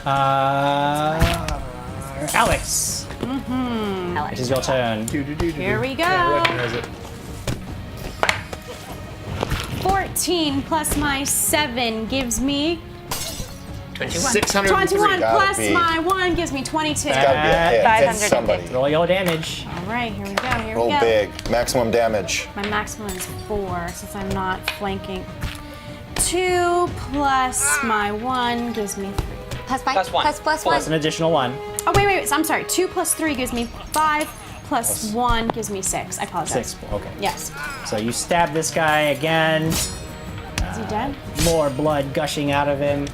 Alex. Alex. It is your turn. Here we go. 14 plus my 7 gives me 21. 603. 21 plus be. my 1 gives me 22. Gotta be a hit. Hit 550. somebody. Roll your damage. All right, here we go. Here Roll we go. big. Maximum damage. My maximum is 4 since I'm not flanking. 2 plus my 1 gives me 3. Plus 1. Plus Plus 1. an additional 1. Oh, wait. I'm sorry. 2 plus 3 gives me 5. Plus 1 gives me 6. I apologize. 6. Okay. Yes. So you stab this guy again. Is he dead? More blood gushing out of him.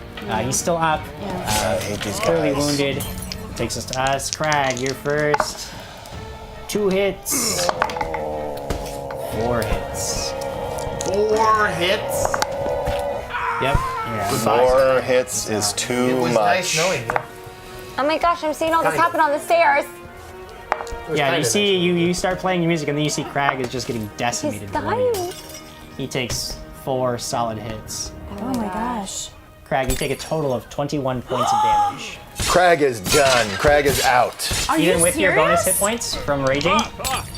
He's still up. Yeah. I hate these Clearly guys. wounded. Takes us to us. Krag, you're first. 2 hits. 4 hits. 4 hits. Yep. Yeah. 4 hits is It too was much. nice knowing you. Oh my gosh, I'm seeing all this Kinda. happen on the stairs. Yeah, you kinda see, you start playing your music, and then you see Krag is just getting He's decimated. dying. He takes 4 solid hits. Oh my gosh. Krag, you take a total of 21 points of damage. Krag is done. Krag is out. Are Even you with serious? your bonus hit points from raging,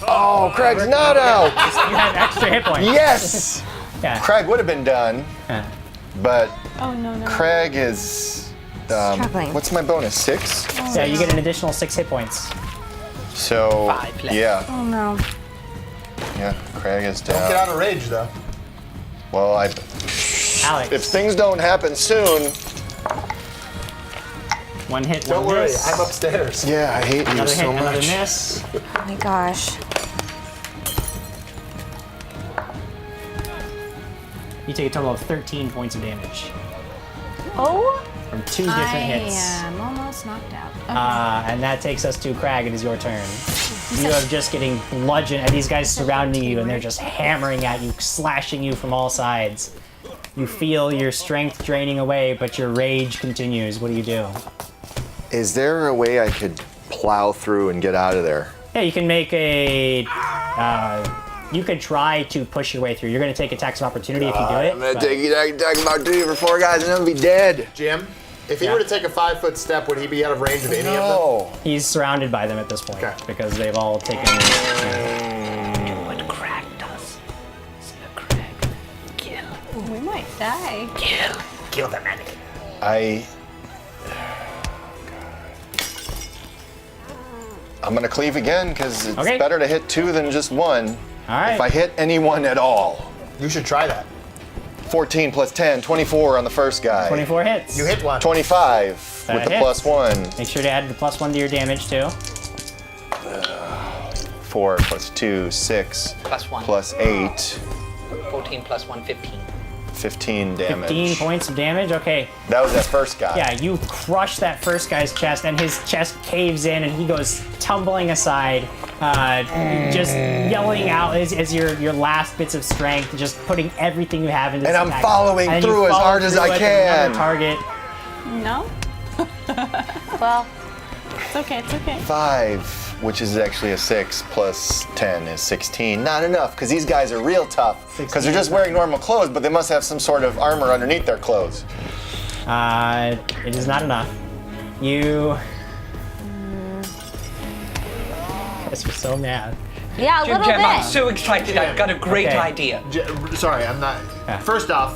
Oh, Krag's not out. you have extra hit points. Yes. Yeah. Krag would have been done, Yeah. but Oh no. Krag is. Struggling. What's my bonus? 6. So you get an additional 6 hit points. So 5 left. yeah, Oh no. Krag is Don't down. get out of rage, though. Well, Alex, if things don't happen soon, 1 hit, Don't 1 worry, miss. I'm upstairs. yeah, I hate you Another hit, so another much. miss. Oh my gosh. You take a total of 13 points of damage Oh, from 2 different hits. I am almost knocked out. And that takes us to Krag. It is your turn. You are just getting bludgeoned, and these guys surrounding you, and they're just hammering at you, slashing you from all sides. You feel your strength draining away, but your rage continues. What do you do? Is there a way I could plow through and get out of there? Yeah, you can make a. You could try to push your way through. You're going to take attacks of opportunity if you do it. I'm gonna but- take about 3 or 4 guys and I'm gonna be dead. Jim, if he Yeah. were to take a 5-foot step, would he be out of range of any of them? No. He's surrounded by them at this point Okay. because they've all taken. what Krag does. See a Krag. Kill. We might die. Kill. Kill the mannequin. I'm gonna cleave again because it's Okay. better to hit 2 than just 1. All right. If I hit anyone at all. You should try that. 14 plus 10, 24 on the first guy. 24 hits. You hit one. 25 That with the hits. plus 1. Make sure to add the +1 to your damage too. 4 plus 2, 6 Plus 1. plus 8, 14 plus 1, 15. 15 damage. 15 points of damage. Okay. That was that first guy. Yeah, you crush that first guy's chest, and his chest caves in, and he goes tumbling aside, just yelling out as your last bits of strength, just putting everything you have into this And I'm attack. following And you through as follow hard as through I it to another can. Target. No? Well, It's okay, it's okay. 5, which is actually a 6 plus 10 is 16. Not enough because these guys are real tough because they're just wearing normal clothes, but they must have some sort of armor underneath their clothes. It is not enough. You. Guys are so mad. yeah, a Jim little Jam, I'm bit. so excited. I've got a great Okay. idea. Sorry, I'm not. Yeah. First off,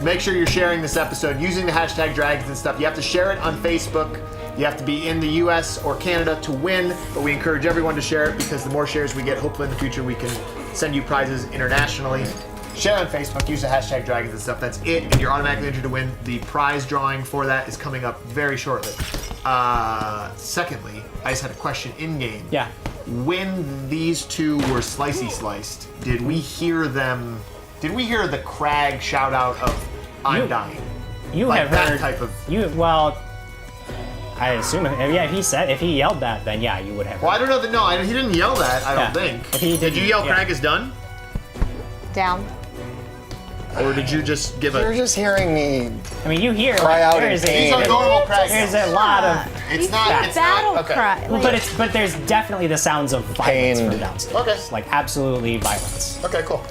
make sure you're sharing this episode using the hashtag dragons and stuff. You have to share it on Facebook. You have to be in the US or Canada to win, but we encourage everyone to share it because the more shares we get, hopefully in the future we can send you prizes internationally. Share on Facebook, use the hashtag dragons and stuff. That's it, and you're automatically entered to win. The prize drawing for that is coming up very shortly. Secondly, I just had a question in game. Yeah. When these two were sliced, did we hear them? Did we hear the Krag shout out of "I'm dying"? You Like have that heard. type of. Well, I assume. Yeah, if he yelled that, then yeah, you would have. Well, I don't know that. No, he didn't yell that. I don't Yeah. think. If he Did you yell yeah. "Krag is done," Down. or did you just give You're a? just hearing me I mean, you hear. cry out in there's pain. It's a normal Krag. There's a lot of. It's not. It's Battle not. Okay. cry. Like, But there's definitely the sounds of violence Pained. from downstairs. Okay. Like absolutely violence. Okay. Cool.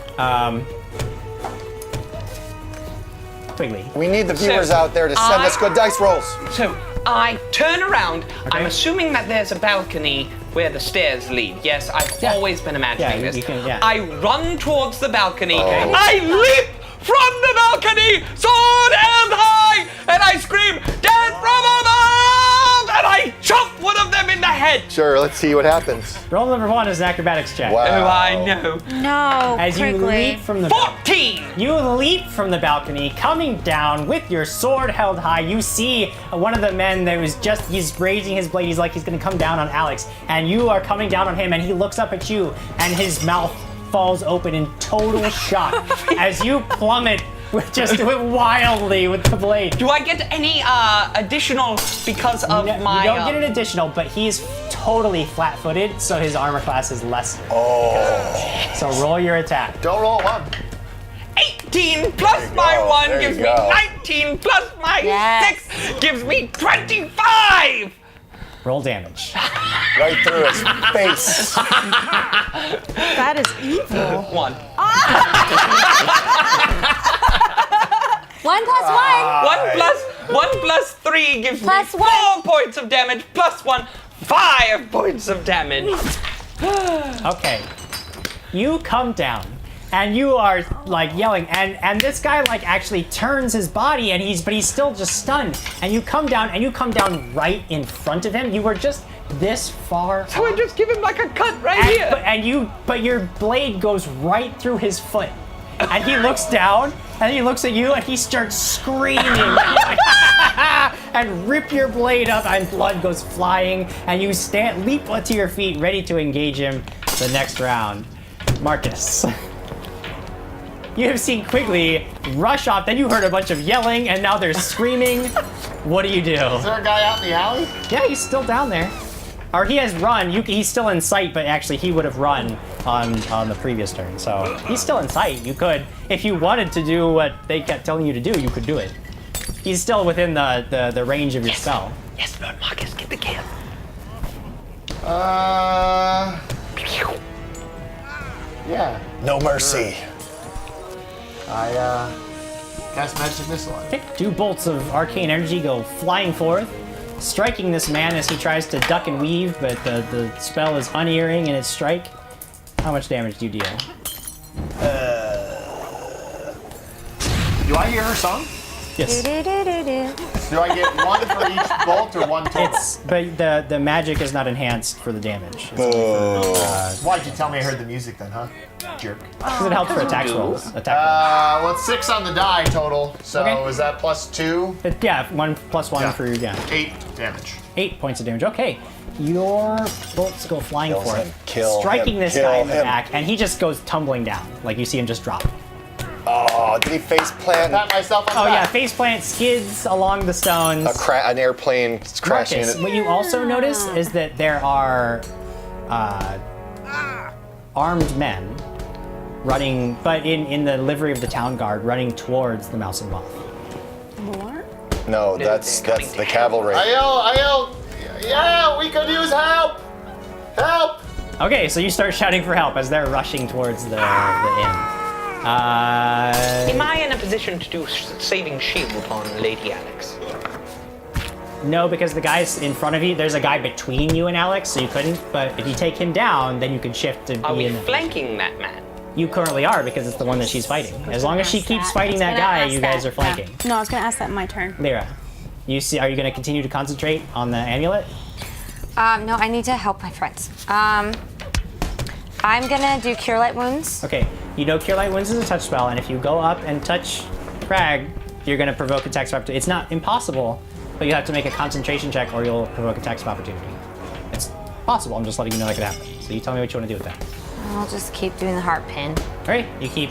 Quigley. We need the viewers out there to send us good dice rolls. So, I turn around. Okay. I'm assuming that there's a balcony where the stairs lead. Yes, I've always been imagining Yeah, this. you can- yeah. I run towards the balcony. I leap from the balcony, sword held high, and I scream, "Death from above!" And I chop one of them in the head. Sure, let's see what happens. Roll number 1 is an acrobatics check. Wow. Oh, I know. No, As you quickly. leap from the 14! You leap from the balcony, coming down with your sword held high. You see one of the men that was he's raising his blade. He's like he's gonna come down on Alex. And you are coming down on him, and he looks up at you, and his mouth falls open in total shock as you plummet wildly with the blade. Do I get any additional because of my... You don't get an additional, but he's totally flat-footed, so his armor class is less. Oh. So roll your attack. Don't roll 1. 18 plus my go, 1 there gives you me go. 19 plus my Yes. 6 gives me 25! Roll damage. Right through his face. That is evil. 1. 1 plus 1 plus 3 gives Plus me 4 one. points of damage, plus 1, 5 points of damage. Okay. You come down. And you are like yelling, and this guy like actually turns his body, and he's still just stunned. And you come down right in front of him. You were just this far. So I just give him like a cut right and, here. but your blade goes right through his foot, and he looks down, and he looks at you, and he starts screaming, and rip your blade up, and blood goes flying, and you leap to your feet, ready to engage him the next round. Marcus. You have seen Quigley rush off, then you heard a bunch of yelling, and now they're screaming. What do you do? Is there a guy out in the alley? Yeah, he's still down there. Or he has run. He's still in sight, but actually he would have run on the previous turn. So he's still in sight. You could, if you wanted to do what they kept telling you to do, you could do it. He's still within the range of your spell. Yes, Lord Marcus, get the kill. Yeah. No mercy. I cast magic missile on it. Okay, 2 bolts of arcane energy go flying forth, striking this man as he tries to duck and weave, but the spell is unerring in its strike. How much damage do you deal? Do I hear her song? Yes. Do I get 1 for each bolt or 1 total? But the magic is not enhanced for the damage. Why'd you tell me I heard the music then, huh? Jerk. Because it helps for attack rolls. Well, it's 6 on the die total, so Okay. is that plus 2? Yeah, 1 plus 1 Yeah. for your 8 damage. 8 points of damage. Okay, your bolts go flying Kills forth, him. Kill striking him. this Kill guy in the him. back, and he just goes tumbling down. Like you see him just drop. Oh, did he face plant? Pat myself on the Oh yeah, back. faceplant skids along the stones. An airplane crashing Marcus, in it. what you also notice is that there are armed men running, but in the livery of the town guard, running towards the Mouse and Moth. More? No, that's the cavalry. I yell, yeah, we could use help! Help! Okay, so you start shouting for help as they're rushing towards the inn. Am I in a position to do saving shield on Lady Alex? No, because the guy's in front of you. There's a guy between you and Alex, so you couldn't. But if you take him down, then you can shift to Are be we in. flanking that man? You currently are because it's the one that she's fighting. As long as she keeps fighting that guy, you guys are flanking. No, I was gonna ask that in my turn. Lyra, you see? Are you going to continue to concentrate on the amulet? No, I need to help my friends. I'm gonna do Cure Light Wounds. Okay, you know Cure Light Wounds is a touch spell, and if you go up and touch Krag, you're going to provoke attacks of opportunity. It's not impossible, but you have to make a concentration check or you'll provoke attacks of opportunity. It's possible. I'm just letting you know that could happen. So you tell me what you want to do with that. I'll just keep doing the heart pin. All right, you keep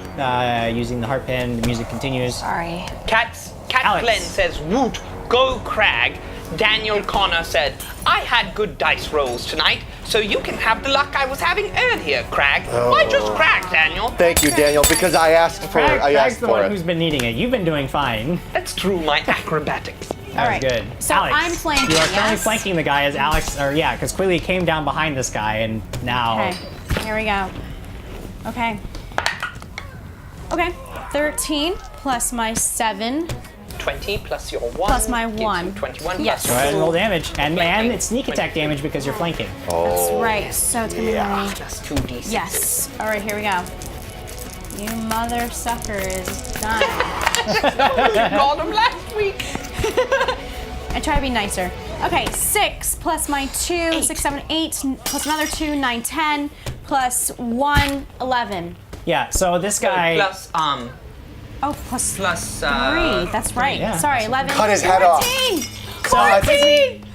using the heart pin. The music continues. Sorry. Cat Alex. Glenn says, "Woot, go Krag." Daniel Connor said, "I had good dice rolls tonight, so you can have the luck I was having earlier, Krag." Why just Krag, Daniel? Thank you, Daniel, because I asked for it. I Krag's asked the for one it. who's been needing it. You've been doing fine. That's true, my acrobatics. That was good. So Alex, I'm flanking, You are currently yes? flanking the guy as Alex, because Quilly came down behind this guy, and now. Okay, here we go. Okay. Okay, 13 plus my 7. 20 plus your 1. Plus my gives you 1. 21 Yes. plus Go ahead and roll your damage. And it's sneak attack damage because you're flanking. That's right. So it's gonna be my. Plus 2d6. Yes. All right, here we go. You mother suckers. Done. Got him last week. I try to be nicer. Okay, 6 plus my 2, 6, 7, 8, plus another 2, 9, 10, plus 1, 11. Yeah, so this guy... Plus, Oh, plus 3. plus, That's right. yeah. Sorry, 11. Cut his head off. 14. So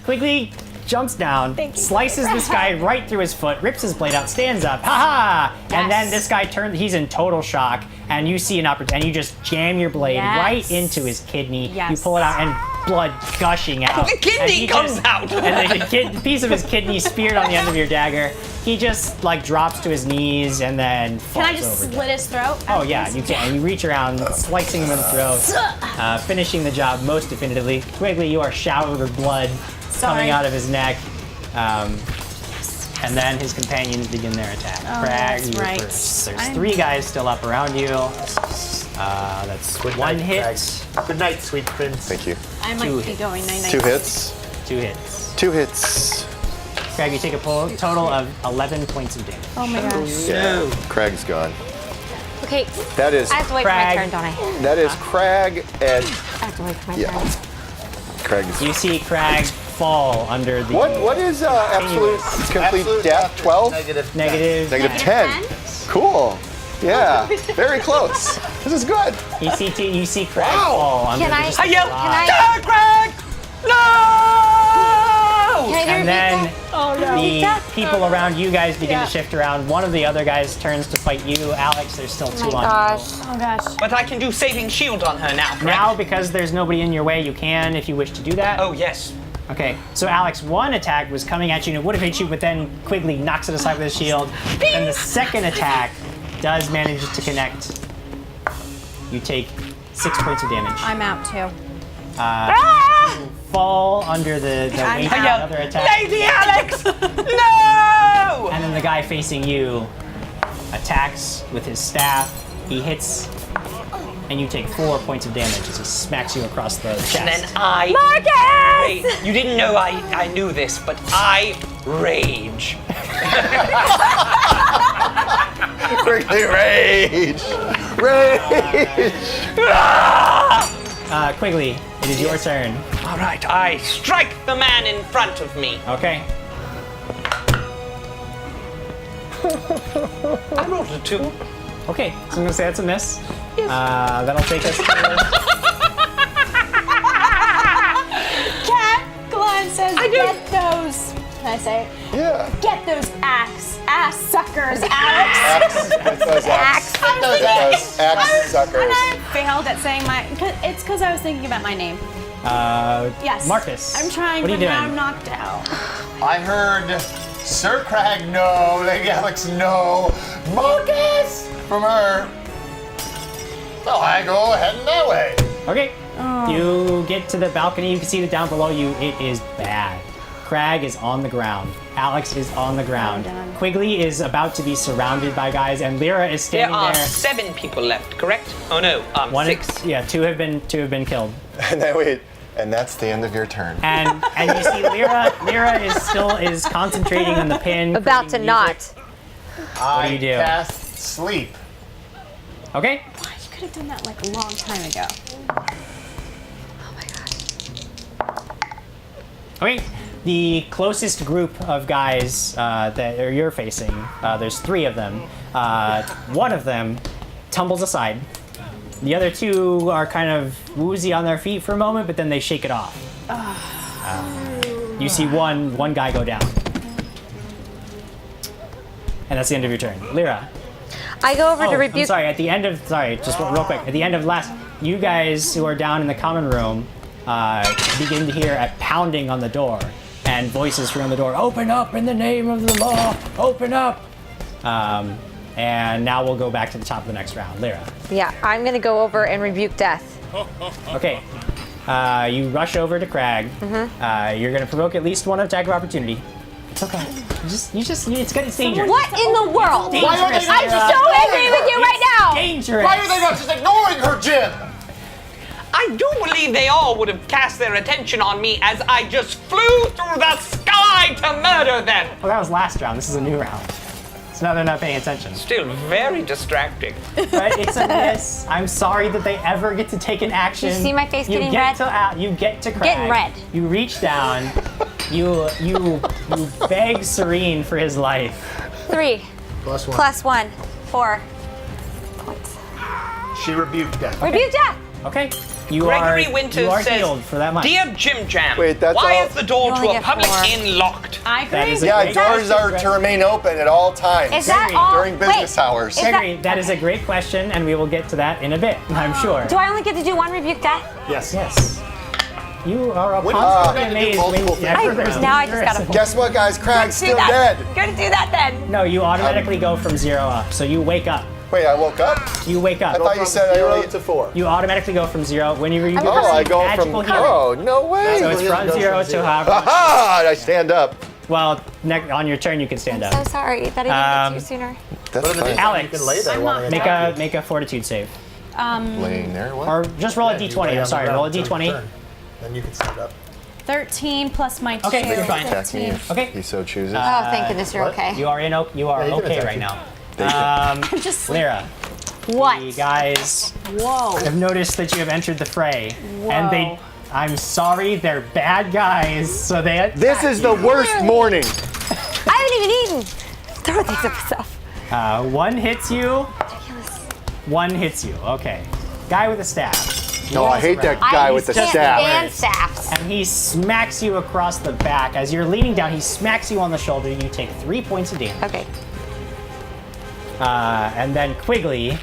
quickly jumps down, slices this guy right through his foot, rips his blade out, stands up, haha! And then this guy turns, he's in total shock, and you see an opportunity, and you just jam your blade right into his kidney. Yes. You pull it out, and blood gushing out. The kidney comes out! And the piece of his kidney speared on the end of your dagger. He just like drops to his knees and then falls Can I just over slit dead. his throat? Oh yeah, you can. You reach around, slicing him in the throat, finishing the job most definitively. Quickly, you are showered with blood coming out of his neck. And then his companions begin their attack. Crag, that's you're right. first. There's 3 guys still up around you. That's one hit. Good night, sweet prince. Thank you. I might be going 9, 2 hits. 2 hits. 2 hits. Crag, you take a total of 11 points of damage. Oh my gosh. Yeah. Crag's gone. Okay, That is I have to wait Krag. for my turn, don't I? that is Crag and I have to wait for my yeah. turn. Crag is. You see Crag fall under the What is absolute complete death? 12? Negative. negative. Negative 10. Cool. Yeah. Very close. This is good. You see Crag fall under Can the I- just I yell, Can I- "Ah, Krag! No! Can I And then that? the people around you guys begin to shift around. One of the other guys turns to fight you. Alex, there's still 2 Oh my on gosh. Oh gosh. But I can do saving shield on her now, you. correct? Now, because there's nobody in your way, you can if you wish to do that. Oh, yes. Okay, so Alex, one attack was coming at you and it would have hit you, but then Quigley knocks it aside with his shield. And the second attack does manage to connect. You take 6 points of damage. I'm out too. Fall under the I'm weight of out. another attack. Lady Alex! No! And then the guy facing you attacks with his staff. He hits, and you take 4 points of damage as he smacks you across the chest. And then I... Wait, you didn't know I knew this, but I rage. Quickly rage. Rage. Quigley, it is your turn. All right, I strike the man in front of me. Okay. I rolled a 2. Okay, so I'm gonna say that's a miss. That'll take us to... Cat Glenn says, get those. Can I say it? Yeah. Get those ass suckers, Alex. Get those axe. Get those axe suckers. And I failed at saying it's because I was thinking about my name. Yes. Marcus. I'm trying, What are but you now doing? I'm knocked out. I heard Sir Crag, no. Lady Alex, no. Marcus! From her. So I go heading that way. Okay. You get to the balcony. You can see that down below you. It is bad. Crag is on the ground. Alex is on the ground. done. Quigley is about to be surrounded by guys, and Lyra is There standing are there. 7 people left, correct? Oh no, 6. Yeah, two have been killed. And then wait. And that's the end of your turn. And you see Lyra is concentrating on the pin. About to creating not. What do you do? Cast sleep. music. Okay. You could have done that like a long time ago. Okay. The closest group of guys that you're facing, there's 3 of them. One of them tumbles aside. The other 2 are kind of woozy on their feet for a moment, but then they shake it off. You see one guy go down. And that's the end of your turn. Lyra. I go over to I'm rebuke. sorry, just real quick. At the end of you guys who are down in the common room begin to hear a pounding on the door and voices from the door. Open up in the name of the law. Open up. And now we'll go back to the top of the next round. Lyra. Yeah, I'm gonna go over and rebuke death. Okay. You rush over to Crag. You're going to provoke at least 1 attack of opportunity. It's okay. It's dangerous. What in the world? Dangerous, I'm Lyra. so angry with you right now. Dangerous. Why are they not just ignoring her, Jim? I do believe they all would have cast their attention on me as I just flew through the sky to murder them. Well, that was last round. This is a new round. So now they're not paying attention. Still very distracting. But it's a miss. I'm sorry that they ever get to take an action. You see my face getting red? You get to Krag. Getting red. You reach down. You beg Serene for his life. 3 +1. plus 1. 4 points. She rebuked death. Rebuke death. Okay. You Gregory are Winters says, healed for that much. Dear JimJam, Wait, that's why all? is the door You to only a get public 4. inn locked? I agree. That is a Yeah, great doors are question, to remain open at all times. Is that Gregory, all? during business hours. is that- Gregory, that is a great question, and we will get to that in a bit, I'm sure. Do I only get to do 1 rebuke death? Yes. Yes. You are When constantly you do amazed multiple when things. there's Now I just got a 4. Guess what, guys? Krag's still dead. Gonna do that then. No, you automatically go from 0 up. So you wake up. Wait, I woke up? You wake up. I thought you said I 0 only... to 4. You automatically go from 0 when you Oh, I go from... magical healing. Oh, no way. So it's from Goes 0 from to 0. however. Aha! I stand up. Well, on your turn you can stand So up. sorry that I didn't get to you sooner. That's fine. Alex, You can lay there while they make attack a fortitude save, Laying there, what? or just roll a you. d20. I'm sorry, roll a d20. Then you can stand up. 13 plus my 2. Okay, you're fine. Attack me if Okay. he so chooses. Oh, thank goodness you're what? okay. You are you can okay attack right you. now. Just Lyra, What? the guys whoa. have noticed that you have entered the fray, and I'm sorry, they're bad guys, so they. This is the worst morning. I haven't even eaten. Throw things up stuff. One hits you. Ridiculous. One hits you. Okay. Guy with a staff. No, I hate that guy with the Can't staff. stand staffs. And he smacks you across the back. As you're leaning down, he smacks you on the shoulder. You take 3 points of damage. Okay. And then Quigley,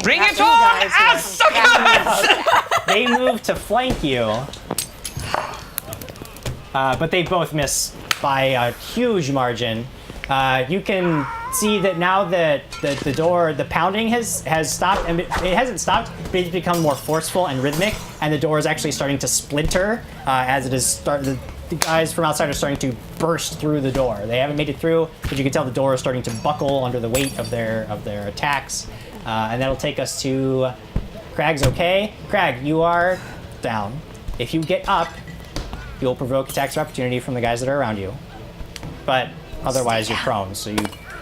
Bring it you on, guys ass suckers! they move to flank you. But they both miss by a huge margin. You can see that now that the door, the pounding has stopped, and it hasn't stopped, but it's become more forceful and rhythmic, and the door is actually starting to splinter as it is the guys from outside are starting to burst through the door. They haven't made it through, but you can tell the door is starting to buckle under the weight of their attacks, and that'll take us to Krag's okay. Krag, you are down. If you get up, you'll provoke attacks of opportunity from the guys that are around you. But otherwise, you're prone, so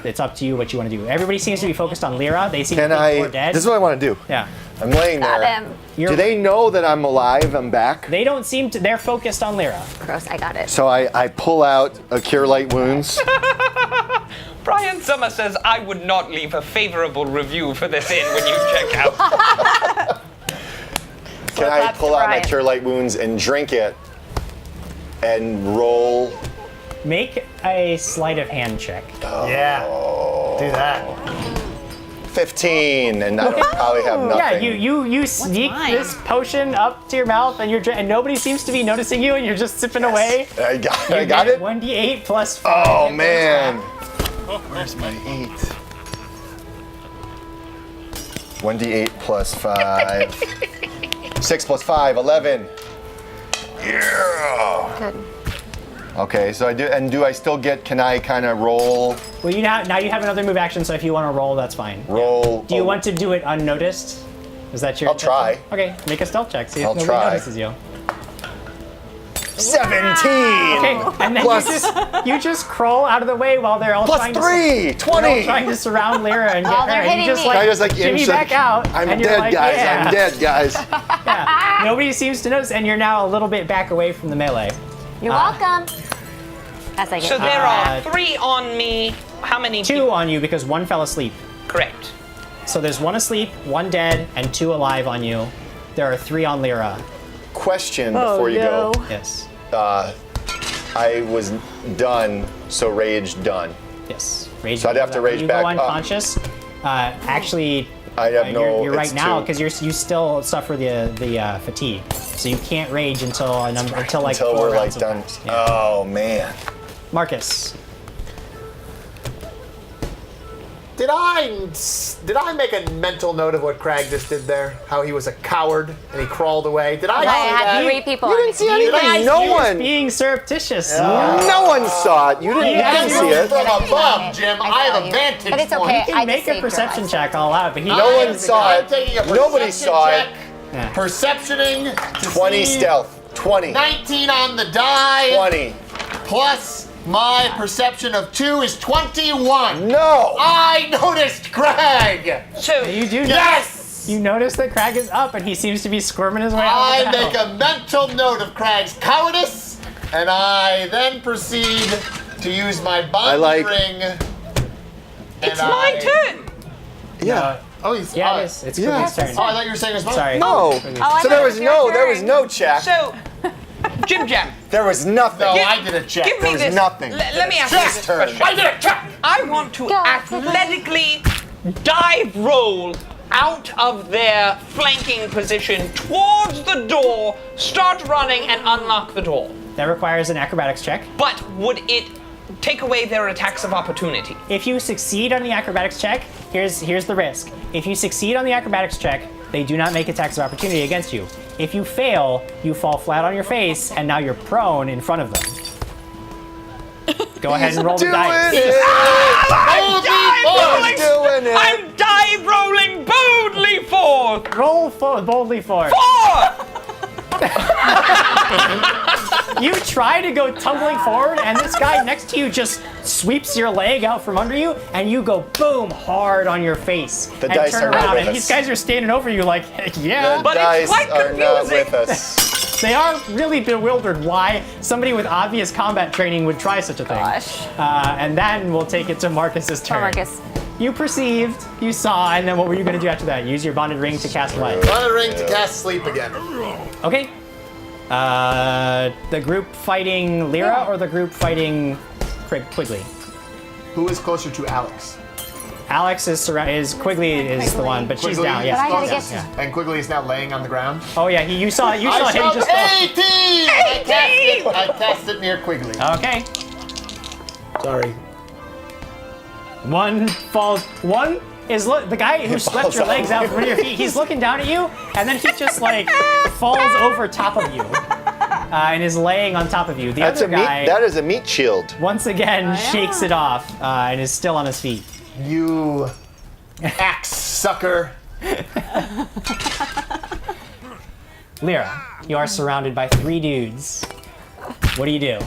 it's up to you what you want to do. Everybody seems to be focused on Lyra. They seem to think you're dead. This is what I want to do. Yeah. I'm laying Got there. him. Do they know that I'm alive? I'm back? They don't seem to. They're focused on Lyra. Gross, I got it. So I pull out a Cure Light Wounds. Brian Summer says I would not leave a favorable review for this inn when you check out. Can I claps pull to out my Brian. Cure Light Wounds and drink it and roll? Make a sleight of hand check. Yeah. Do that. 15, and I don't probably have nothing. Yeah, you sneak mine? this potion up to your mouth, and and nobody seems to be noticing you, and you're just sipping away. I got it? 1d8 plus 5. Oh, man. Where's my 8? 1d8 plus 5. 6 plus 5, 11. Yeah. Good. Okay, so I do, and do I still get, can I kind of roll? Well, now you have another move action, so if you want to roll, that's fine. Roll. Do you want to do it unnoticed? Is that your? I'll try. Okay, make a stealth check. See if I'll nobody try. notices you. 17! Okay, and then Plus- you just crawl out of the way while they're all Plus trying 3! They're all 20! trying to surround Lyra and get Oh, they're her. And you hitting just me. I just like shimmy inch back out. I'm and you're dead, like, guys. yeah. I'm dead, guys. Yeah. Nobody seems to notice, and you're now a little bit back away from the melee. You're welcome. As I get So there are 3 on me. How many? 2 on you because 1 fell asleep. Correct. So there's 1 asleep, 1 dead, and 2 alive on you. There are 3 on Lyra. Question before you go. Yes. I was done, so rage done. Yes. Rage. So I'd have to rage you back go up. unconscious. Actually, I have no. you're right it's now too- because you still suffer the fatigue, so you can't rage until like until 4 we're like rounds of done. rest. Yeah. Oh man. Marcus. Did I make a mental note of what Krag just did there? How he was a coward and he crawled away. Did I I see had that? 3 people You on didn't see me. anything. No one. Being surreptitious. No one saw it. You didn't. Yeah, I didn't see you it. From I above, Jim. I have saw a you. vantage But it's point. okay. You I can make just a saved your perception life. check all out, but he No one I'm saw it. taking a Nobody perception saw it. check Yeah. Perceptioning. to 20 see stealth. 20. 19 on the die. 20. Plus my perception of 2 is 21. No! I noticed Krag. So You do Yes! You notice that Krag is up and he seems to be squirming his way out I of the make a mental note of Krag's cowardice, and I then proceed to use my bond ring. it's my turn. Yeah. Oh, he's Yeah, it is. It's Quigley's turn. Oh, I thought you were saying it was mine. Sorry. No. I So there thought was it was your there was turn. no check. So, JimJam, There was nothing. No, I did a check. give me was this. nothing. Let me ask you Check. this question. I did a check. I want to Go. athletically dive roll out of their flanking position towards the door, start running, and unlock the door. That requires an acrobatics check. But would it take away their attacks of opportunity? If you succeed on the acrobatics check, here's the risk. If you succeed on the acrobatics check, they do not make attacks of opportunity against you. If you fail, you fall flat on your face, and now you're prone in front of them. Go ahead and roll the Doing dice. it! I'm dive rolling. Doing it! I'm dive rolling boldly forth. Roll boldly forward. 4. You try to go tumbling forward, and this guy next to you just sweeps your leg out from under you, and you go boom hard on your face. The and dice turn are not around, with and these us. guys are standing over you like, heck yeah. The But it's dice quite are not confusing. with us. They are really bewildered why somebody with obvious combat training would try such a thing. Gosh. And then we'll take it to Marcus's turn. Marcus. You perceived, you saw, and then what were you going to do after that? Use your bonded ring to cast light. Bonded ring to cast sleep again. Okay. The group fighting Lyra or the group fighting Quigley? Who is closer to Alex? Alex is Quigley is the one, but she's Quigley down. is Yes. But I gotta closest. get Yeah. And Quigley is now laying on the ground. Oh yeah, you saw him I shout, just fall. 18! I cast it near Quigley. Okay. Sorry. One falls. One is the guy who swept falls your legs out from under your feet. He's looking down at you, and then he just like falls over top of you, and is laying on top of you. The That's other a meat. guy That is a meat shield. once again shakes it off and is still on his feet. You axe sucker. Lyra, you are surrounded by 3 dudes. What do you do?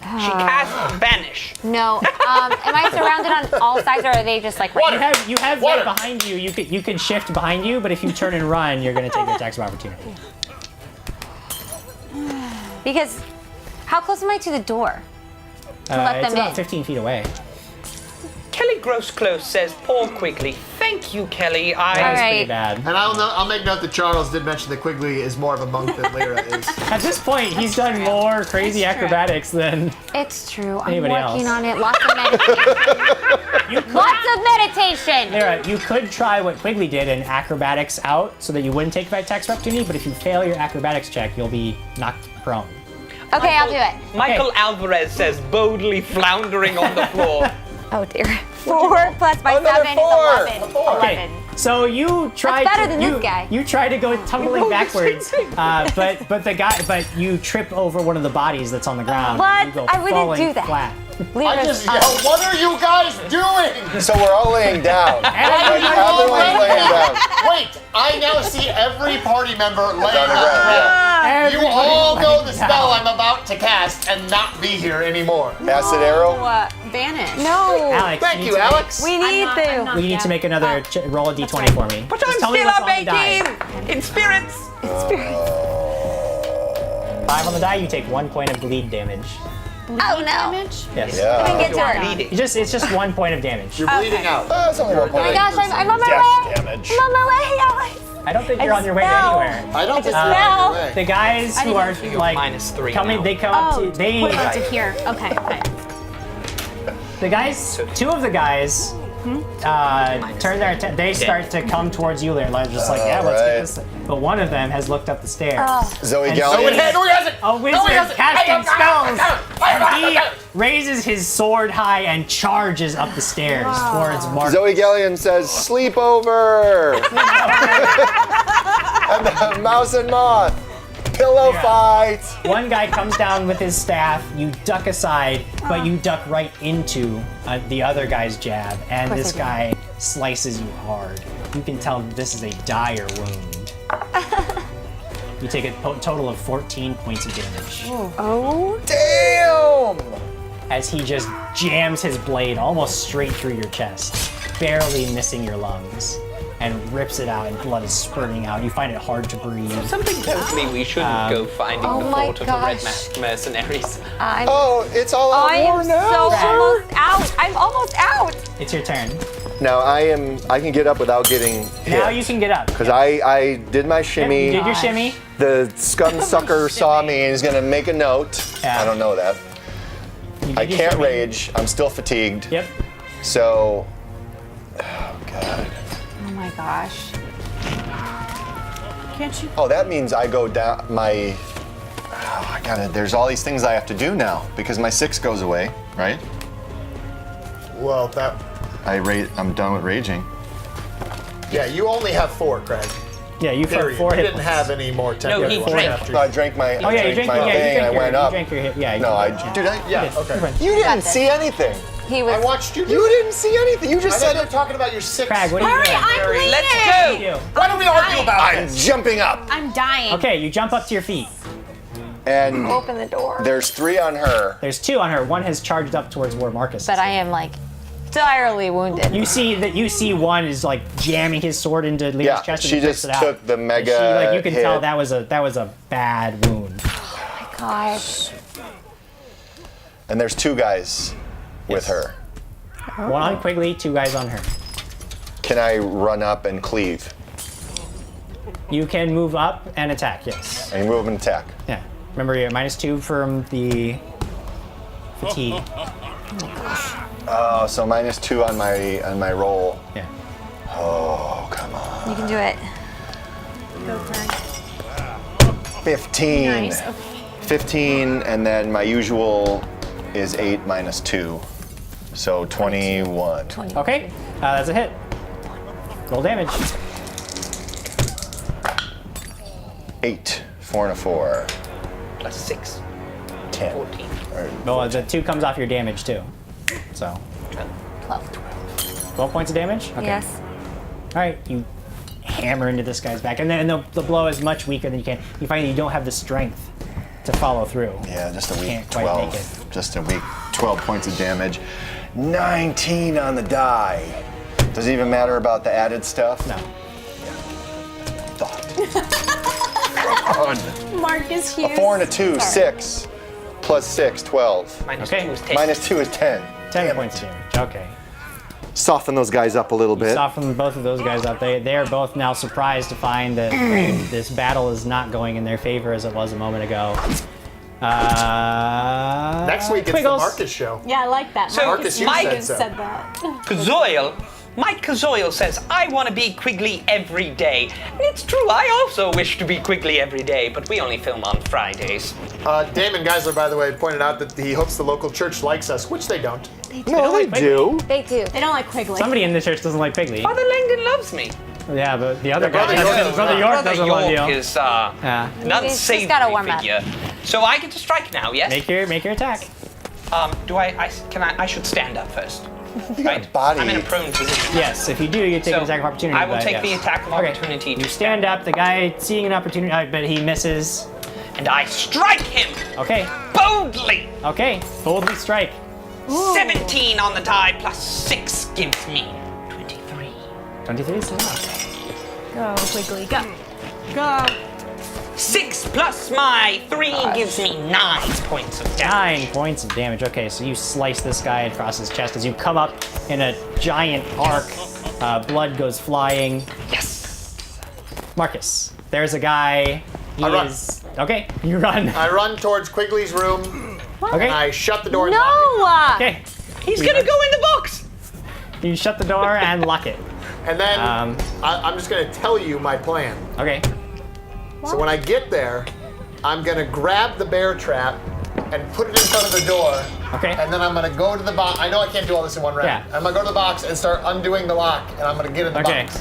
She casts Vanish. No. Am I surrounded on all sides, or are they just like right You have Water. right behind you. You could shift behind you, but if you turn and run, you're going to take the attacks of opportunity. Because how close am I to the door? let It's them about in. 15 feet away. Kelly Grossclose says, Paul Quigley. Thank you, Kelly. That All was pretty right. bad. And I'll make note that Charles did mention that Quigley is more of a monk than Lyra is. At this point, he's done more crazy acrobatics than It's true. I'm Anybody working else? on it. Lots of meditation. Lots of meditation. Lyra, you could try what Quigley did and acrobatics out so that you wouldn't take attacks of opportunity, but if you fail your acrobatics check, you'll be knocked prone. Okay, I'll do it. Michael Alvarez says, boldly floundering on the floor. Oh dear. 4 plus my Another 7 4. is 11. Okay, so you tried better to than this guy. you tried to go tumbling backwards, but you trip over one of the bodies that's on the ground. What? You go I wouldn't falling do that. Flat. I just yelled, what are you guys doing? So we're all laying down. Everyone's laying down. Wait, I now see every party member laying on the On the ground, ground. You all know the spell I'm about to cast and not be here anymore. Acid arrow. Vanish. No. Alex, Thank need you, to make- Alex. We need I'm to. not We need yet. to make another roll a d20 for me. But Just I'm tell me still what's up on the die. 18 in spirits. 5 on the die, you take 1 point of bleed damage. Oh no. Damage? Yes. I didn't Yeah. get to her. Bleeding. It's just 1 point of damage. You're bleeding out. That's only 1 Oh point. my gosh, I'm on my Death way. damage. I'm on my way, Alex. I don't think you're on your way to smell. anywhere. I don't think smell. you're on your way. The guys who are like -3 coming, now. they come up to Put they. it onto here. Okay. The guys, 2 of the guys, turn their attention. They start to come towards you. They're like, just like, yeah, let's get Alright. this. But one of them has looked up the stairs. Zoe And Gallion. No, he hasn't. A wizard casting spells, and he raises his sword high and charges up the stairs towards Mark. Zoe Gallion says, sleepover! And the mouse and moth. Pillow fight! One guy comes down with his staff. You duck aside, but you duck right into the other guy's jab, and course this I guy slices you hard. You can tell this is a dire wound. You take a total of 14 points of damage. Oh. Damn! As he just jams his blade almost straight through your chest, barely missing your lungs, and rips it out, and blood is spurting out. You find it hard to breathe. Something tells me we shouldn't go finding the my fort of the Red gosh. Masked Mercenaries. Oh, it's all out I war am now. so almost out. I'm almost out. It's your turn. Now I can get up without getting hit. Now you can get up. Because I did my shimmy. You did your shimmy. The scum sucker saw me and he's gonna make a note. Yeah. I don't know that. You did I your can't shimmy. rage. I'm still fatigued. Yep. So, oh god. Oh my gosh. Can't you? Oh, that means I go down my. Oh, I gotta. There's all these things I have to do now because my 6 goes away, right? Well, that. I'm done with raging. Yeah, you only have 4, Craig. Yeah, you Period. have 4 You hit didn't points. have any more temporary he ones drank. after No, I drank my. Oh yeah, you drank. my Yeah, you thing drank and I went your. up. You drank your hit. Yeah. No, Dude, Yeah, okay. You didn't this. see anything. He was. I watched you do You it. didn't see anything. You I just thought said you were it. talking about your 6. Craig, what are you Hurry, doing? I'm bleeding. Let's What go! do you do? Why don't we argue about I'm this? jumping up. I'm dying. Okay, you jump up to your feet. And Open the door. there's 3 on her. There's 2 on her. One has charged up towards where Marcus is. But I am like direly wounded. You see one is like jamming his sword into Leah's Yeah, chest and she he rips just it out. took the And mega she, like, you can hit. tell that was a bad wound. Gosh. And there's 2 guys with her. One on Quigley, 2 guys on her. Can I run up and cleave? You can move up and attack. Yes. I can move and attack. Yeah. Remember, you're -2 from the fatigue. Oh, so -2 on my roll. Yeah. Oh, come on. You can do it. Go, Craig. 15. Nice. Okay. 15, and then my usual is 8 -2. So 21. Okay. That's a hit. Roll damage. 8, 4 and a 4. Plus 6, 10. 14. Well, the 2 comes off your damage too. So 12 points of damage. Okay. Yes. All right. You hammer into this guy's back, and then the blow is much weaker than you can. You find that you don't have the strength to follow through. Yeah, just a weak Can't quite make 12. it. Just a weak 12 points of damage. 19 on the die. Does it even matter about the added stuff? No. Thought. God. Marcus Hughes. 4 and a 2, Sorry. 6. Plus 6, 12. Minus Okay. 2 is 10. -2 is 10. 10 Damn points it. of damage. Okay. Soften those guys up a little bit. Soften both of those guys up. They are both now surprised to find that this battle is not going in their favor as it was a moment ago. Next week it's the Quiggles. Marcus show. Yeah, I like that. So, Marcus Mike Hughes said so. said that. Mike Kazoil says, I want to be Quigley every day. And it's true, I also wish to be Quigley every day, but we only film on Fridays. Damon Geisler, by the way, pointed out that he hopes the local church likes us, which they don't. No, they do. They do. They don't like Quigley. Somebody in the church doesn't like Pigley. Father Langdon loves me. Yeah, but the other Brother guy, York- Brother York Brother doesn't York love you. is Yeah. an He's just unsavory gotta warm up. figure. So I get to strike now, yes? Make your attack. Do I should stand up first. Right? body. I'm in a prone position. Yes, if you do, you take So, an attack of opportunity. I will but take yes. the attack of Okay. opportunity You to stand up. The guy seeing an opportunity, but he misses. and I strike him Okay. boldly. Okay. Boldly strike. 17 on the die plus 6 gives me 23. 23 is enough. Go, Quigley, go. Go. 6 plus my 3 gives me 9 points of damage. 9 points of damage. Okay, so you slice this guy across his chest as you come up in a giant arc. Blood goes flying. Yes. Marcus, there's a guy. I run. Okay, you run. I run towards Quigley's room, Okay. and I shut the door and lock it. No! Okay. He's gonna go in the box. You shut the door and lock it. And then Um, I'm just going to tell you my plan. Okay. So when I get there, I'm going to grab the bear trap and put it in front of the door. Okay. And then I'm going to go to the box. I know I can't do all this in one round. Yeah. I'm going to go to the box and start undoing the lock, and I'm going to get in the Okay. box.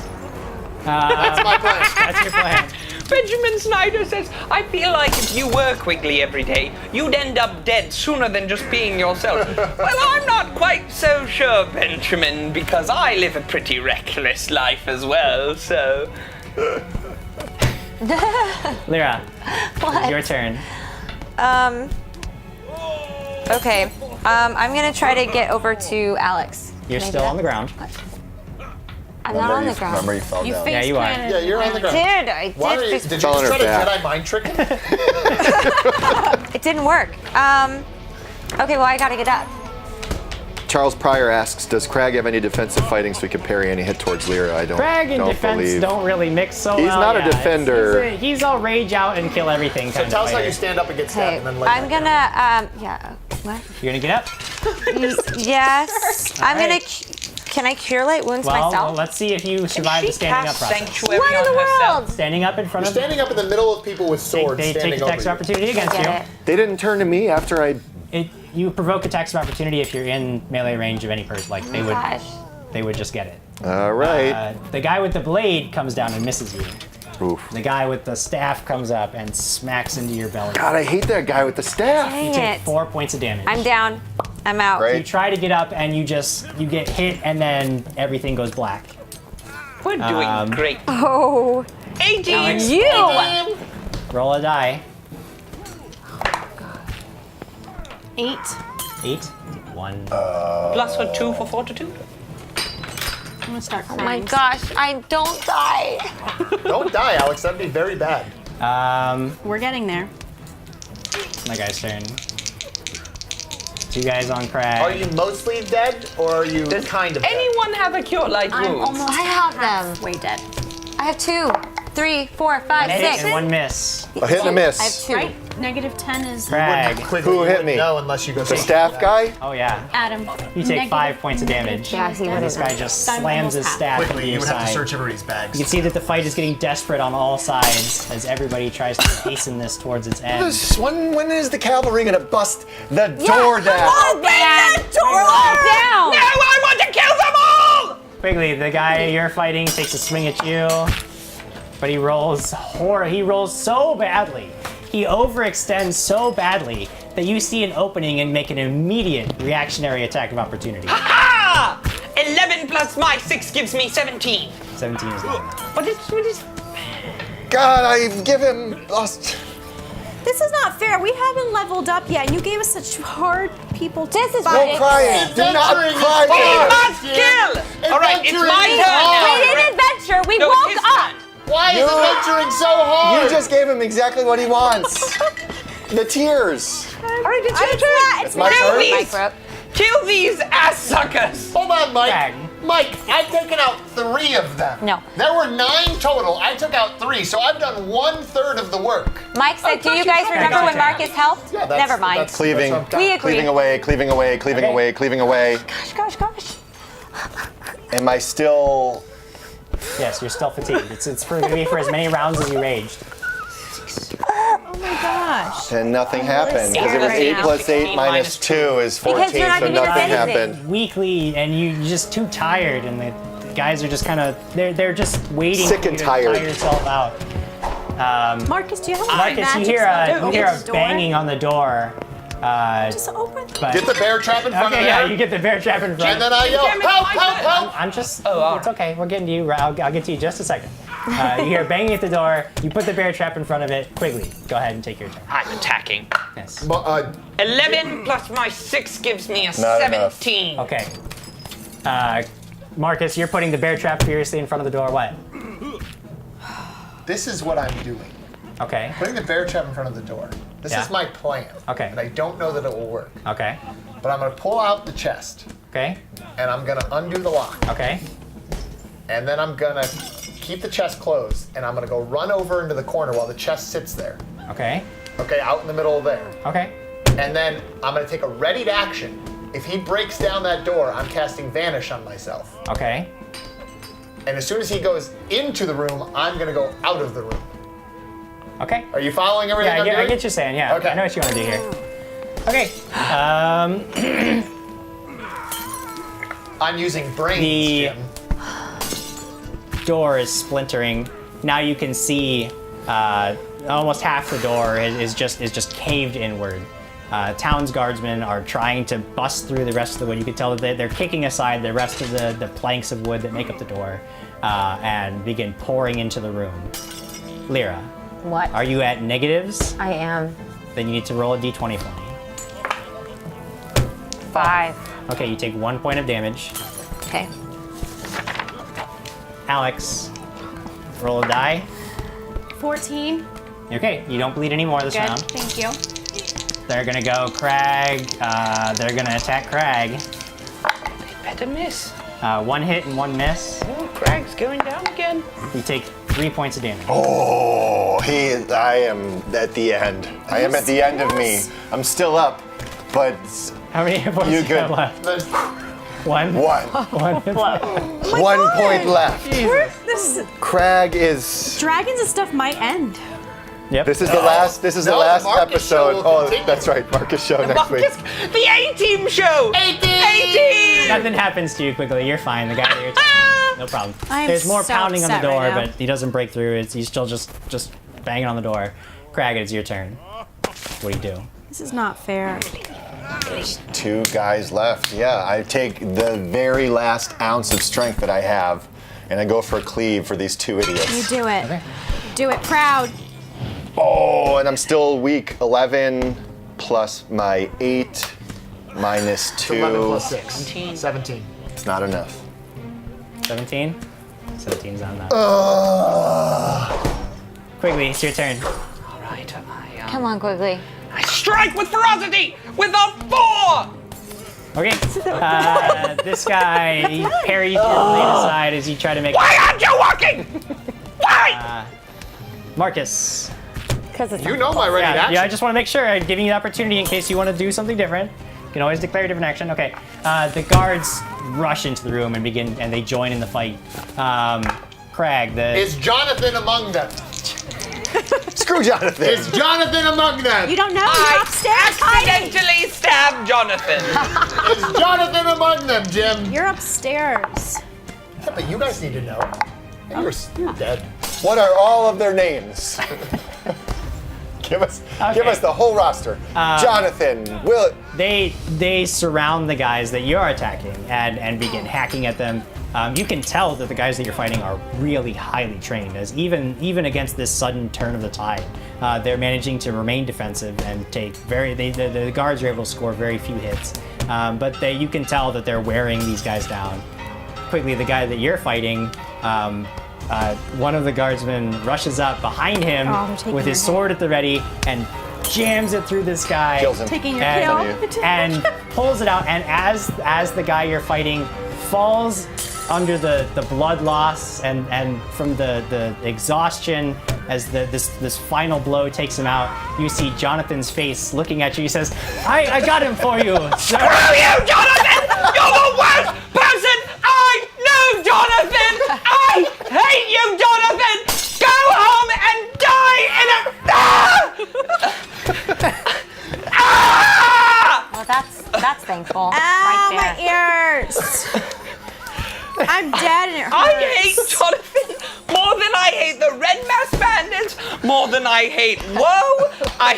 That's my plan. That's your plan. Benjamin Snyder says, I feel like if you were Quigley every day, you'd end up dead sooner than just being yourself. Well, I'm not quite so sure, Benjamin, because I live a pretty reckless life as well, so... Lyra, What? it's your turn. Okay. I'm gonna try to get over to Alex. You're Can I do still that? on the ground. I'm not on the ground. Remember you fell down. Yeah, you are. Yeah, you're on the ground. I Why are you, did. did you Fell on just her try to back. Jedi mind trick him? It didn't work. Okay, well, I gotta get up. Charles Pryor asks, does Krag have any defensive fighting so he can parry any hit towards Lyra? I don't, Crag and don't defense believe. don't really mix so He's well. not a yeah. defender. He's all rage out and kill everything So kind tell of us how fighter. you stand up and get stabbed Okay, and then lay I'm back gonna, yeah, what? You're gonna get up? Yes. I'm gonna, right. can I cure light wounds Well, myself? let's see if you survive the She standing up cast process. sanctuary What in on the herself. world? Standing up in front You're of standing up in the middle of people with swords they take standing over attacks of you. opportunity against Get you. it. They didn't turn to me after I. You provoke attacks of opportunity if you're in melee range of any person. Like Gosh. they would just get it. All right. The guy with the blade comes down and misses you. Oof. The guy with the staff comes up and smacks into your belly. God, I hate that guy with the staff. Dang You take it. 4 points of damage. I'm down. I'm out. Great. You try to get up and you get hit and then everything goes black. We're doing great. Oh, 18. Alex. you! Roll a die. 8. 8. 1. Plus for 2 for fortitude. I'm gonna start Oh crying. my gosh, I don't die. Don't die, Alex. That'd be very bad. We're getting there. My guy's turn. 2 guys on Krag. Are you mostly dead or are you Does kind of dead? anyone have a cure light I'm wounds? almost I have them. way dead. I have 2, 3, 4, 5, Hit 6. and 1 miss. A hit and a miss. I have 2. Right? -10 is Krag. Quickly, Who you hit wouldn't me? know unless you go The staff guy? Oh yeah. Adam. You take 5 points of damage. Yeah, he And this would've- guy just I'm slams almost his half. staff into Quickly, you your would have to side. search everybody's bags. You can see that the fight is getting desperate on all sides as everybody tries to hasten this towards its end. When is the cavalry gonna bust the door down? Oh, man! We're all down! No, I want to kill them all! Quickly, the guy you're fighting takes a swing at you, but he rolls so badly. He overextends so badly that you see an opening and make an immediate reactionary attack of opportunity. Ah! 11 plus my 6 gives me 17. 17 is not enough. What is... God, I've given lost. This is not fair. We haven't leveled up yet, and you gave us such hard people to This is fight. No crying. Do not Adventuring is cry. hard. Must kill! Alright, it's my Adventuring is turn now. We did adventure. We No, woke it's his up. turn. Why is adventuring so hard? You just gave him exactly what he wants. The tears. Alright, it's your turn. It's my Kill turn. these! Micro. Kill these ass suckers! Hold on, Mike. Krag. Mike, I've taken out 3 of them. No. There were 9 total. I took out 3, so I've done 1/3 of the work. Mike said, do thought you you guys told me remember that. when Marcus helped? Yeah, that's- Never mind. that's- Cleaving. that's what I'm We talking- agree. Cleaving away, cleaving away, cleaving Okay. away, cleaving away. Gosh. Am I still? Yes, you're still fatigued. It's for gonna be for as many rounds as you raged. Oh my gosh. And nothing happened because it was scared 8 right plus 8 now. minus 2 is 14, Because you're not so giving us nothing anything. happened. Weakly, and you're just too tired, and the guys are just kind of they're just waiting Sick for and you tired. to tire yourself out. Marcus, do you have Marcus, you magic hear spell to you hear open a the door? banging on the door. Just open. But Get the bear trap in front of okay, there. yeah, you get the bear trap in front. And then I yell, Damn it, help, my help, turn. help. I'm just. all It's okay. We're getting to you. I'll get to you just a second. You hear banging at the door. You put the bear trap in front of it. Quigley, go ahead and take your turn. I'm attacking. Yes. 11 plus my 6 gives me a Not enough. 17. Okay. Marcus, you're putting the bear trap furiously in front of the door. What? This is what I'm doing. Okay. Putting the bear trap in front of the door. This Yeah. is my plan. Okay. And I don't know that it will work. Okay. But I'm going to pull out the chest, Okay. and I'm going to undo the lock. Okay. And then I'm going to keep the chest closed, and I'm going to go run over into the corner while the chest sits there. Okay. Okay, out in the middle of there. Okay. And then I'm going to take a readied action. If he breaks down that door, I'm casting Vanish on myself. Okay. And as soon as he goes into the room, I'm going to go out of the room. Okay. Are you following everything Yeah, I'm doing? I get you saying. Yeah. Okay. I know what you want to do here. Okay. I'm using brains, The- Jim. Door is splintering. Now you can see almost half the door is just caved inward. Town's guardsmen are trying to bust through the rest of the wood. You can tell that they're kicking aside the rest of the planks of wood that make up the door and begin pouring into the room. Lyra, What? are you at negatives? I am. Then you need to roll a d20 for me. 5. Okay, you take 1 point of damage. Okay. Alex, roll a die. 14. Okay, you don't bleed anymore this Good. round. Thank you. They're gonna go Krag. They're gonna attack Krag. Better miss. 1 hit and 1 miss. Oh, Krag's going down again. You take 3 points of damage. Oh, I am at the end. I am at the end of me. I'm still up, but How many hit points You do you have good. left? There's- 1? one. 1 hit point. 1 point left. This Crag is. dragons and stuff might end. Yep. This is the last. This is the No, last Marcus show episode. will Oh, continue. that's right. Marcus show next week. Marcus, the A-Team show! A-Team! Nothing happens to you quickly. You're fine. The guy that you're no problem. I am There's more so pounding on the upset door, right now. but he doesn't break through. He's still just banging on the door. Krag, it's your turn. What do you do? This is not fair. There's 2 guys left. Yeah, I take the very last ounce of strength that I have, and I go for a cleave for these 2 You idiots. do it. Do it proud. Oh, and I'm still weak. 11 plus my 8 minus 2. 11 plus 6. 17. It's not enough. 17? 17's not enough. Quickly, it's your turn. All right, Come on, Quigley. I strike with ferocity with a 4! Okay. This guy, he parries your blade aside as you try to make. Why aren't you walking? Why? Marcus. Because it's You know my ready to Yeah, action. I just want to make sure I'm giving you the opportunity in case you want to do something different. You can always declare a different action. Okay. The guards rush into the room and they join in the fight. Krag, Is Jonathan among them? Screw Jonathan. Is Jonathan among them? You don't know? You're upstairs hiding. Accidentally stabbed Jonathan. Is Jonathan among them, Jim? You're upstairs. Yeah, but you guys need to know. You're dead. What are all of their names? Give us the whole roster. Jonathan, Will. they surround the guys that you're attacking and begin hacking at them. You can tell that the guys that you're fighting are really highly trained, as even against this sudden turn of the tide, they're managing to remain defensive and take the guards are able to score very few hits, but you can tell that they're wearing these guys down. Quickly, the guy that you're fighting, one of the guardsmen rushes up behind him they're taking with his your sword at the ready and jams it through this guy. Kills him. Taking your and, kill. and pulls it out, and as the guy you're fighting falls under the blood loss and from the exhaustion as this final blow takes him out, you see Jonathan's face looking at you. He says, I got him for you, sir. Screw you, Jonathan! You're the worst person I know, Jonathan! I hate you, Jonathan! Go home and die in a... Ah! Well, that's thankful. Ow, right my there. ears. I'm dead and it hurts. I hate Jonathan more than I hate the Red Masked Bandits, more than I hate Woe. I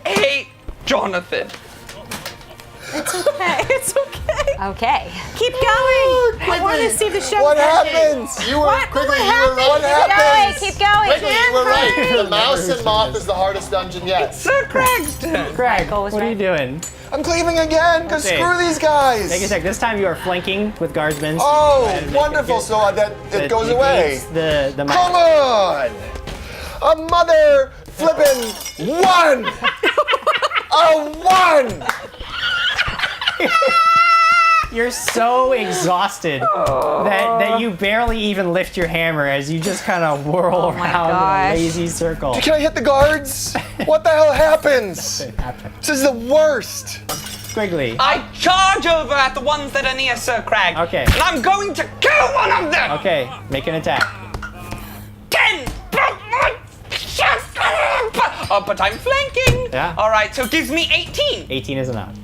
hate Jonathan. Okay, it's okay. Okay. Keep going. I want to see the show. What ending. happens? You were quickly. You were What right. happens? Keep going. Quickly, you were right. Hurry. The mouse and moth is the hardest dungeon yet. Sir Krag's turn. Krag, Michael was what are you right. doing? I'm cleaving again, because Okay. screw these guys. Take a sec. This time you are flanking with guardsmen. Oh, And wonderful. So that it goes negates away. The Come on! A mother flippin' 1! A 1! You're so exhausted that you barely even lift your hammer as you just kind of whirl my around gosh. in a lazy circle. Can I hit the guards? What the hell happens? This is the worst. Quickly. I charge over at the ones that are near Sir Krag. Okay. And I'm going to kill one of them. Okay, make an attack. 10. Oh, but I'm flanking. Yeah. All right, so it gives me 18. 18 is enough.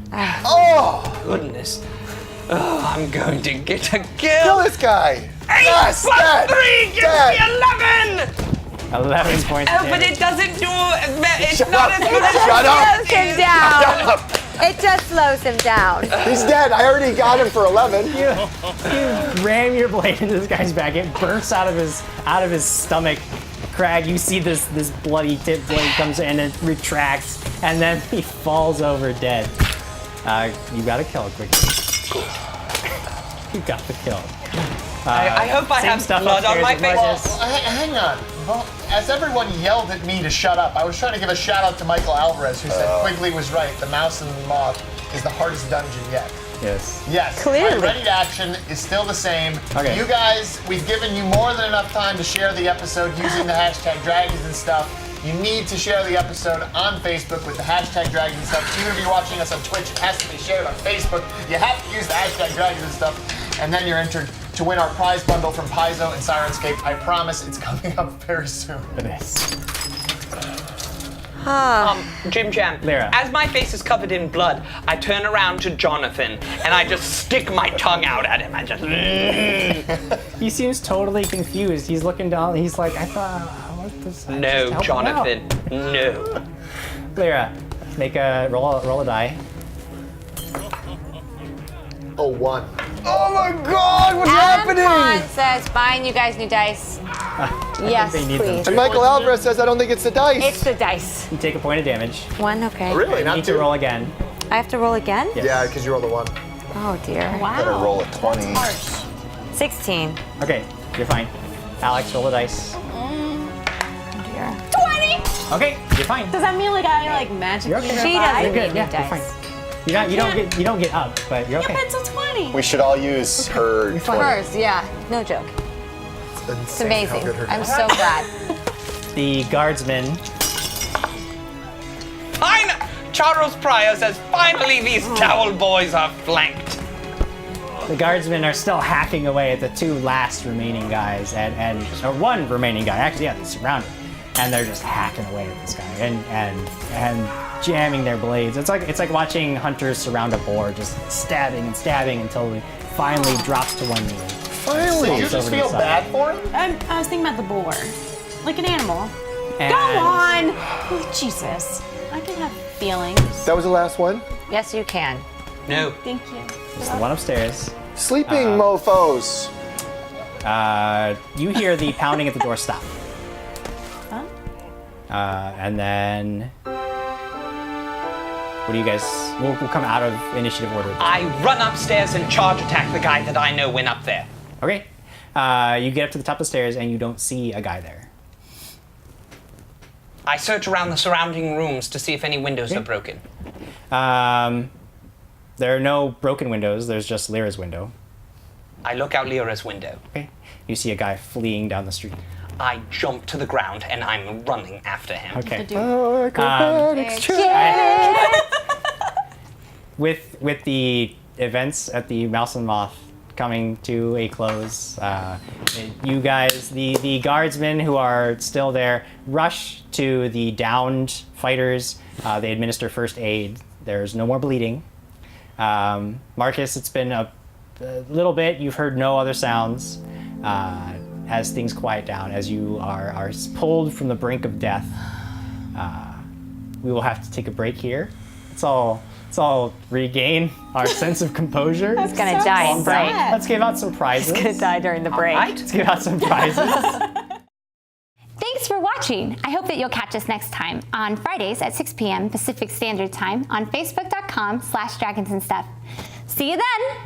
Oh! Goodness. Oh, I'm going to get a Kill kill. this guy! 8 Yes! plus Dead! 3 gives Dead! me 11. 11 points. Oh, of but damage. it doesn't do. It's Shut not up. as good as Shut up. Slows him down. It just slows him down. He's dead. I already got him for 11. You ram your blade into this guy's back. It bursts out of his stomach. Krag, you see this bloody tip blade comes in and it retracts, and then he falls over dead. You got a kill quickly. Cool. You got the kill. I hope I have blood on my face. Hang on. Well, as everyone yelled at me to shut up, I was trying to give a shout out to Michael Alvarez, who said Quigley was right. The Mouse and the Moth is the hardest dungeon yet. Yes. Yes. Clearly. My ready to action is still the same. Okay. You guys, we've given you more than enough time to share the episode using the hashtag dragons and stuff. You need to share the episode on Facebook with the hashtag dragons and stuff. Even if you're watching us on Twitch, it has to be shared on Facebook. You have to use the hashtag dragons and stuff, and then you're entered to win our prize bundle from Paizo and Sirenscape. I promise it's coming up very soon. It is. JimJam, Lyra. as my face is covered in blood, I turn around to Jonathan and I just stick my tongue out at him. I just. He seems totally confused. He's looking down. He's like, I thought, what was that? No, Just help him out." Jonathan, no. Lyra, make a roll a die. Oh, 1. Oh my God, what's happening? Con says, buying you guys new dice. Yes, they need them. please. And Michael Alvarez says, I don't think it's the dice. It's the dice. You take a point of damage. 1, okay. Really? You Not need two? to roll again. I have to roll again? Yes. Yeah, because you rolled a 1. Oh dear. Better roll a 20. Harsh. 16. Okay, you're fine. Alex, roll the dice. Oh dear. 20! Okay, you're fine. Does that mean like I magically You're okay. She revive? doesn't You're good. need Yeah, new you're dice. fine. You don't get up, but you're okay. Yeah, but it's a 20. We should all use her 20. Hers, yeah. No joke. It's amazing. I'm so glad. The guardsmen. Fine! Charles Pryor says, finally these towel boys are flanked. The guardsmen are still hacking away at the 2 last remaining guys, or 1 remaining guy. Actually, yeah, they surrounded, and they're just hacking away at this guy and jamming their blades. It's like watching hunters surround a boar, just stabbing and stabbing until he finally drops to 1 knee. Finally. Did you just feel bad for him? I was thinking about the boar. Like an animal. And Go on! Oh, Jesus. I can have feelings. That was the last one? Yes, you can. No. Thank you. There's the one upstairs. Sleeping mofos. You hear the pounding at the door stop. Huh? And then, what do you guys? We'll come out of initiative order. I run upstairs and charge attack the guy that I know went up there. Okay. You get up to the top of the stairs and you don't see a guy there. I search around the surrounding rooms to see if any windows are broken. There are no broken windows. There's just Lyra's window. I look out Lyra's window. Okay. You see a guy fleeing down the street. I jump to the ground and I'm running after him. Okay. Oh, acrobatics With the events at the Mouse and Moth coming to a close, you guys, the guardsmen who are still there, rush to the downed fighters. They administer first aid. There's no more bleeding. Marcus, it's been a little bit. You've heard no other sounds. As things quiet down, as you are pulled from the brink of death, we will have to take a break here. Let's all regain our sense of composure. He's gonna die in break. Let's give out some prizes. He's gonna die during the break. Let's give out some prizes. Thanks for watching. I hope that you'll catch us next time on Fridays at 6 p.m. Pacific Standard Time on Facebook.com/dragonsandstuff. See you then.